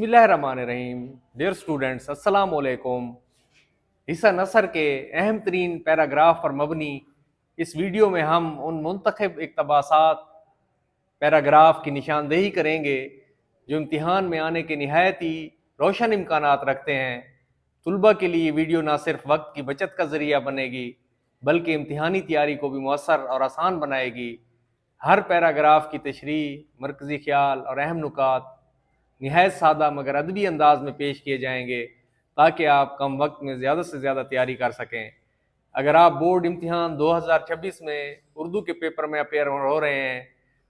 بسم اللہ الرحمن الرحیم. ڈیئر اسٹوڈنٹس، السلام علیکم. حصہ نثر کے اہم ترین پیراگراف پر مبنی اس ویڈیو میں ہم ان منتخب اقتباسات پیراگراف کی نشاندہی کریں گے جو امتحان میں آنے کے نہایت ہی روشن امکانات رکھتے ہیں. طلباء کے لیے یہ ویڈیو نہ صرف وقت کی بچت کا ذریعہ بنے گی بلکہ امتحانی تیاری کو بھی مؤثر اور آسان بنائے گی. ہر پیراگراف کی تشریح، مرکزی خیال اور اہم نکات نہایت سادہ مگر ادبی انداز میں پیش کیے جائیں گے تاکہ آپ کم وقت میں زیادہ سے زیادہ تیاری کر سکیں. اگر آپ بورڈ امتحان 2026 میں اردو کے پیپر میں اپیئر ہو رہے ہیں،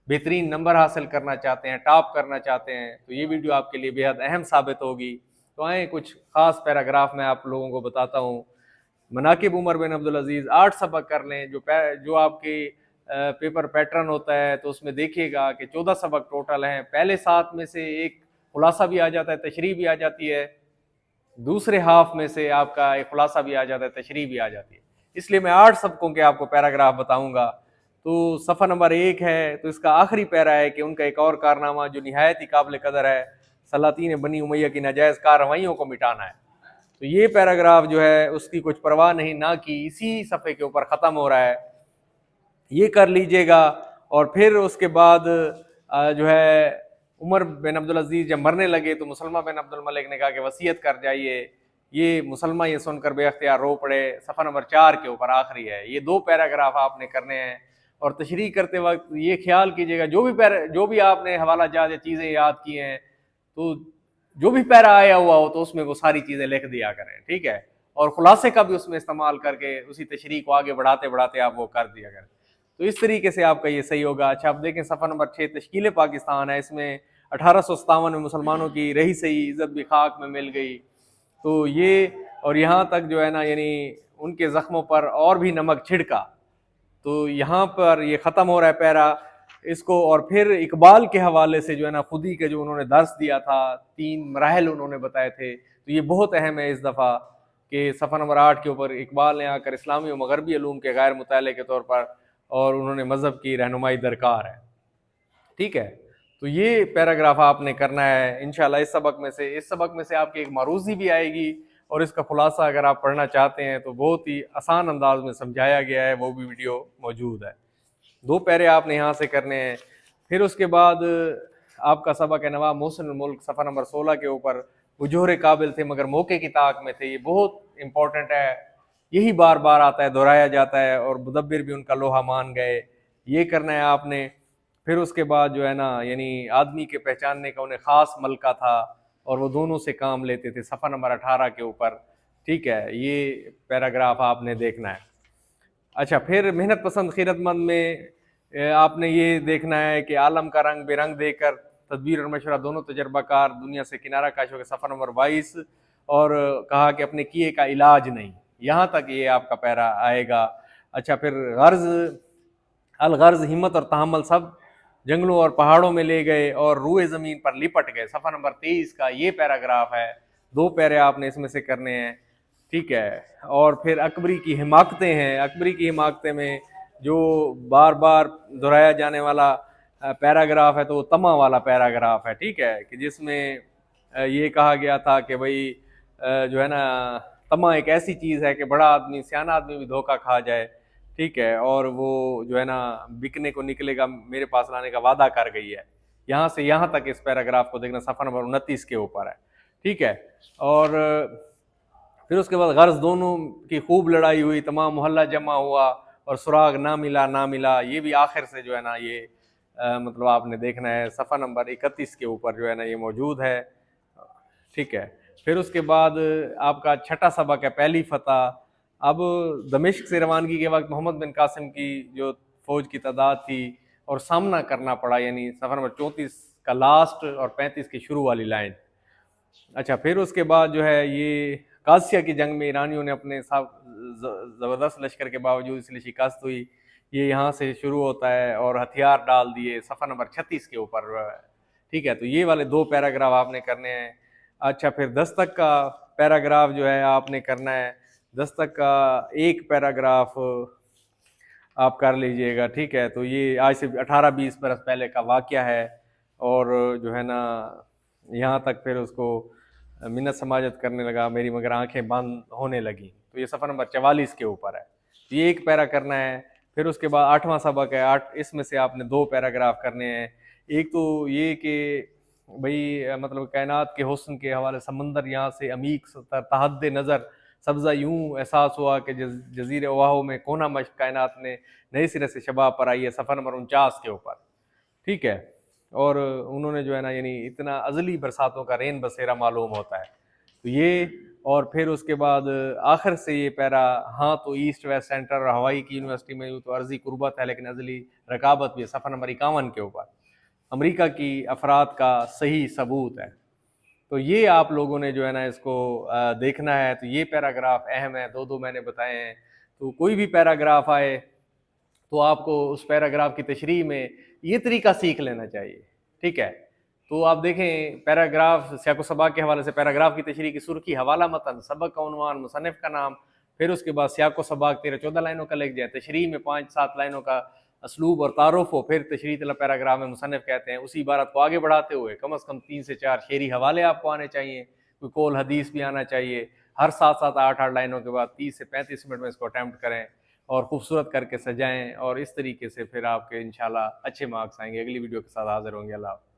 بہترین نمبر حاصل کرنا چاہتے ہیں، ٹاپ کرنا چاہتے ہیں، تو یہ ویڈیو آپ کے لیے بے حد اہم ثابت ہوگی. تو آئیں کچھ خاص پیراگراف میں آپ لوگوں کو بتاتا ہوں. مناقب عمر بن عبدالعزیز 8 سبق کر لیں. جو آپ کی پیپر پیٹرن ہوتا ہے تو اس میں دیکھیے گا کہ 14 سبق ٹوٹل ہیں. پہلے 7 میں سے ایک خلاصہ بھی آ جاتا ہے، تشریح بھی آ جاتی ہے. دوسرے ہاف میں سے آپ کا ایک خلاصہ بھی آ جاتا ہے، تشریح بھی آ جاتی ہے. اس لیے میں 8 سبقوں کے آپ کو پیراگراف بتاؤں گا. تو صفحہ نمبر 1 ہے تو اس کا آخری پیرا ہے کہ ان کا ایک اور کارنامہ جو نہایت ہی قابل قدر ہے، سلاطین بنی امیہ کی ناجائز کارروائیوں کو مٹانا ہے. تو یہ پیراگراف جو ہے اس کی کچھ پرواہ نہیں نہ کی، اسی صفحے کے اوپر ختم ہو رہا ہے. یہ کر لیجئے گا. اور پھر اس کے بعد جو ہے عمر بن عبدالعزیز جب مرنے لگے تو مسلمہ بن عبد الملک نے کہا کہ وصیت کر جائیے. یہ مسلمہ یہ سن کر بے اختیار رو پڑے. صفحہ نمبر 4 کے اوپر آخری ہے. یہ 2 پیراگراف آپ نے کرنے ہیں. اور تشریح کرتے وقت یہ خیال کیجیے گا جو بھی آپ نے حوالہ جات یا چیزیں یاد کی ہیں تو جو بھی پیرا آیا ہوا ہو تو اس میں وہ ساری چیزیں لکھ دیا کریں، ٹھیک ہے. اور خلاصے کا بھی اس میں استعمال کر کے اسی تشریح کو آگے بڑھاتے بڑھاتے آپ وہ کر دیا کریں. تو اس طریقے سے آپ کا یہ صحیح ہوگا. اچھا اب دیکھیں صفحہ نمبر 6 تشکیل پاکستان ہے. اس میں 1857 میں مسلمانوں کی رہی سہی عزت بھی خاک میں مل گئی. تو یہ اور یہاں تک جو ہے نا یعنی ان کے زخموں پر اور بھی نمک چھڑکا. تو یہاں پر یہ ختم ہو رہا ہے پیرا اس کو. اور پھر اقبال کے حوالے سے جو ہے نا خودی کے جو انہوں نے درس دیا تھا، 3 مراحل انہوں نے بتائے تھے، تو یہ بہت اہم ہے اس دفعہ کہ صفحہ نمبر 8 کے اوپر اقبال نے آ کر اسلامی و مغربی علوم کے غیر مطالعے کے طور پر اور انہوں نے مذہب کی رہنمائی درکار ہے، ٹھیک ہے. تو یہ پیراگراف آپ نے کرنا ہے انشاءاللہ. اس سبق میں سے آپ کی ایک معروضی بھی آئے گی اور اس کا خلاصہ اگر آپ پڑھنا چاہتے ہیں تو بہت ہی آسان انداز میں سمجھایا گیا ہے، وہ بھی ویڈیو موجود ہے. 2 پیرے آپ نے یہاں سے کرنے ہیں. پھر اس کے بعد آپ کا سبق ہے نواب محسن الملک صفحہ نمبر 16 کے اوپر. وہ جوہر قابل تھے مگر موقع کی طاق میں تھے. یہ بہت امپورٹنٹ ہے، یہی بار بار آتا ہے، دہرایا جاتا ہے. اور مدبر بھی ان کا لوہا مان گئے. یہ کرنا ہے آپ نے. پھر اس کے بعد جو ہے نا یعنی آدمی کے پہچاننے کا انہیں خاص ملکہ تھا اور وہ دونوں سے کام لیتے تھے، صفحہ نمبر 18 کے اوپر، ٹھیک ہے. یہ پیراگراف آپ نے دیکھنا ہے. اچھا پھر محنت پسند خیرت مند میں آپ نے یہ دیکھنا ہے کہ عالم کا رنگ بے رنگ دے کر تدبیر اور مشورہ دونوں تجربہ کار دنیا سے کنارہ کش ہو کے، صفحہ نمبر 22. اور کہا کہ اپنے کیے کا علاج نہیں. یہاں تک یہ آپ کا پیرا آئے گا. اچھا پھر الغرض ہمت اور تحمل سب جنگلوں اور پہاڑوں میں لے گئے اور روئے زمین پر لپٹ گئے. صفحہ نمبر 23 کا یہ پیراگراف ہے. 2 پیرے آپ نے اس میں سے کرنے ہیں، ٹھیک ہے. اور پھر اکبری کی حماقتیں ہیں. اکبری کی حماقتیں میں جو بار بار دہرایا جانے والا پیراگراف ہے تو وہ طمع والا پیراگراف ہے، ٹھیک ہے، کہ جس میں یہ کہا گیا تھا کہ بھئی جو ہے نا طمع ایک ایسی چیز ہے کہ بڑا آدمی، سیانہ آدمی بھی دھوکہ کھا جائے، ٹھیک ہے. اور وہ جو ہے نا بکنے کو نکلے گا میرے پاس لانے کا وعدہ کر گئی ہے. یہاں سے یہاں تک اس پیراگراف کو دیکھنا، صفحہ نمبر 29 کے اوپر ہے، ٹھیک ہے. اور پھر اس کے بعد غرض دونوں کی خوب لڑائی ہوئی، تمام محلہ جمع ہوا اور سراغ نہ ملا. یہ بھی آخر سے جو ہے نا یہ مطلب آپ نے دیکھنا ہے. صفحہ نمبر 31 کے اوپر جو ہے نا یہ موجود ہے، ٹھیک ہے. پھر اس کے بعد آپ کا 6ٹھا سبق ہے پہلی فتح. اب دمشق سے روانگی کے وقت محمد بن قاسم کی جو فوج کی تعداد تھی اور سامنا کرنا پڑا، یعنی صفحہ نمبر 34 کا لاسٹ اور 35 کی شروع والی لائن. اچھا پھر اس کے بعد جو ہے یہ قادسیہ کی جنگ میں ایرانیوں نے اپنے زبردست لشکر کے باوجود اس لیے شکست ہوئی. یہ یہاں سے شروع ہوتا ہے اور ہتھیار ڈال دیے، صفحہ نمبر 36 کے اوپر، ٹھیک ہے. تو یہ والے 2 پیراگراف آپ نے کرنے ہیں. اچھا پھر دستک کا پیراگراف جو ہے آپ نے کرنا ہے. دستک کا ایک پیراگراف آپ کر لیجئے گا، ٹھیک ہے. تو یہ آج سے 18-20 برس پہلے کا واقعہ ہے اور جو ہے نا یہاں تک پھر اس کو منت سماجت کرنے لگا میری مگر آنکھیں بند ہونے لگیں. تو یہ صفحہ نمبر 44 کے اوپر ہے. یہ ایک پیرا کرنا ہے. پھر اس کے بعد 8واں سبق ہے. اس میں سے آپ نے 2 پیراگراف کرنے ہیں. ایک تو یہ کہ بھئی مطلب کائنات کے حسن کے حوالے سمندر یہاں سے عمیق تحد نظر سبزہ یوں احساس ہوا کہ جزیرے اواہو میں کونا مشق کائنات نے نئے سرے سے شباب پر آئی ہے. صفحہ نمبر 49 کے اوپر. ٹھیک ہے. اور انہوں نے جو ہے نا یعنی اتنا ازلی برساتوں کا رین بسیرا معلوم ہوتا ہے. تو یہ اور پھر اس کے بعد آخر سے یہ پیرا ہاں تو ایسٹ ویسٹ سینٹر اور ہوائی کی یونیورسٹی میں تو عرضی قربت ہے لیکن ازلی رقابت بھی ہے. صفحہ نمبر 51 کے اوپر امریکہ کی افراد کا صحیح ثبوت ہے. تو یہ آپ لوگوں نے جو ہے نا اس کو دیکھنا ہے. تو یہ پیراگراف اہم ہے. 2 میں نے بتائے ہیں. تو کوئی بھی پیراگراف آئے تو آپ کو اس پیراگراف کی تشریح میں یہ طریقہ سیکھ لینا چاہیے. ٹھیک ہے. تو آپ دیکھیں پیراگراف سیاق و سباق کے حوالے سے پیراگراف کی تشریح کی سرخی حوالہ متن سبق کا عنوان مصنف کا نام پھر اس کے بعد سیاق و سباق 13-14 لائنوں کا لکھ جائے. تشریح میں 5-7 لائنوں کا اسلوب اور تعارف ہو. پھر تشریح طلب پیراگراف میں مصنف کہتے ہیں اسی عبارت کو آگے بڑھاتے ہوئے کم از کم 3 سے 4 شعری حوالے آپ کو آنے چاہیے. کوئی قول حدیث بھی آنا چاہیے. ہر 7-8 لائنوں کے بعد 30 سے 35 منٹ میں اس کو اٹیمپٹ کریں اور خوبصورت کر کے سجائیں. اور اس طریقے سے پھر آپ کے انشاءاللہ اچھے مارکس آئیں گے. اگلی ویڈیو کے ساتھ حاضر ہوں گے. اللہ حافظ.